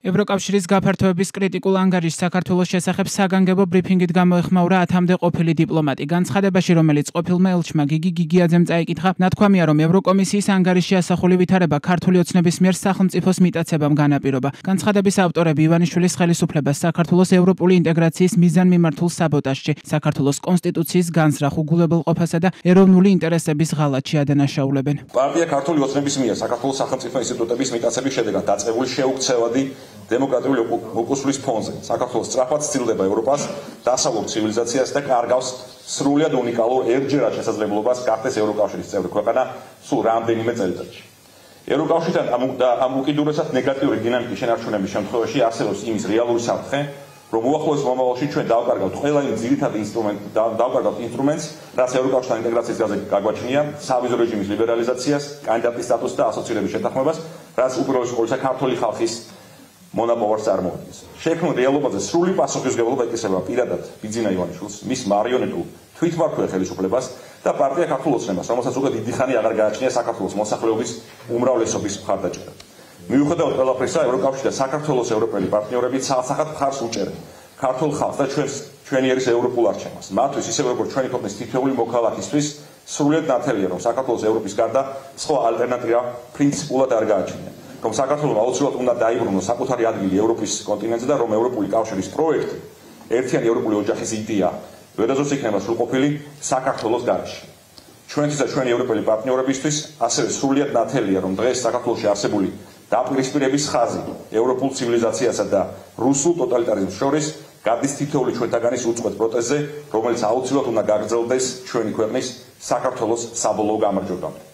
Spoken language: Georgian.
ევროკავშირის გაფართოების კრიტიკულ ანგარიშს საქართველოს შესახებ საგანგებო ბრიფინგით გამოეხმაურა 10-მდე ყოფილი დიპლომატი. განცხადებაში, რომელიც ყოფილმა ელჩმა გიგი გიგიაძემ წაიკითხა, ნათქვამია, რომ ევროკომისიის ანგარიშში ასახული ვითარება ქართული ოცნების მიერ სახელმწიფოს მიტაცებამ განაპირობა. განცხადების ავტორები ივანიშვილის ხელისუფლებას საქართველოს ევროპული ინტეგრაციის მიზანმიმართულ საბოტაჟში, საქართველოს კონსტიტუციის განზრახ უგულებელყოფასა და ეროვნული ინტერესების ღალატში ადანაშაულებენ. პარტია ქართული ოცნების მიერ საქართველოს სახელმწიფო ინსტიტუტების მიტაცების შედეგად დაწყებული შეუქცევადი დემოკრატიული უკუსვლის ფონზე საქართველოს სწრაფად სცილდება ევროპას, დასავლურ ცივილიზაციას და კარგავს სრულად უნიკალურ ერთჯერად შესაძლებლობას გახდეს ევროკავშირის წევრი ქვეყანა სულ რამდენიმე წელიწადში. ევროკავშირთან ამ უკიდურესად ნეგატიური დინამიკის შენარჩუნების შემთხვევაში არსებობს იმის რეალური საფრთხე, რომ უახლოეს მომავალში ჩვენ დავკარგავთ ყველა იმ ძირითად ინსტრუმენტს, რაც ევროკავშირთან ინტეგრაციის გზაზე გაგვაჩნია, სავიზო რეჟიმის ლიბერალიზაციას, კანდიდატის სტატუსს და ასოცირების შეთანხმებას, რაც უპირველეს ყოვლისა ქართული ხალხის მონაპოვარს წარმოადგენს. შექმნილ რეალობაზე სრული პასუხისმგებლობა ეკისრება პირადად ბიძინა ივანიშვილს, მის მარიონეტულ თვითმმართველ ხელისუფლებას და პარტია ქართულ ოცნებას, რომელსაც უკვე დიდი ხანი აღარ გააჩნია საქართველოს მოსახლეობის უმრავლესობის მხარდაჭერა. მიუხედავად ყველაფრისა, ევროკავშირი და საქართველოს ევროპელი პარტნიორები ცალსახად მხარს უჭერენ ქართულ ხალხს და ჩვენი ერის ევროპულ არჩევანს. მათთვის, ისევე როგორც ჩვენი ქვეყნის თითოეული მოქალაქისთვის, სრულად ნათელია, რომ საქართველოს ევროპის გარდა სხვა ალტერნატივა პრინციპულად არ გააჩნია. რომ საქართველოს აუცილებლად უნდა დაიბრუნოს საკუთარი ადგილი ევროპის კონტინენტზე და რომ ევროპული კავშირის პროექტი, ერთიანი ევროპული ოჯახის იდეა, ვერასდროს იქნება სრულყოფილი საქართველოს გარეშე. ჩვენთვის და ჩვენი ევროპელი პარტნიორებისთვის ასევე სრულად ნათელია, რომ დღეს საქართველოში არსებული დაპირისპირების ხაზი ევროპულ ცივილიზაციასა და რუსულ ტოტალიტარიზმს შორის გადის თითოეული ჩვენთაგანის უწყვეტ პროტეზზე, რომელიც აუცილებლად უნდა გაგრძელდეს ჩვენი ქვეყნის საქართველოს საბოლოო გამარჯვებამდე.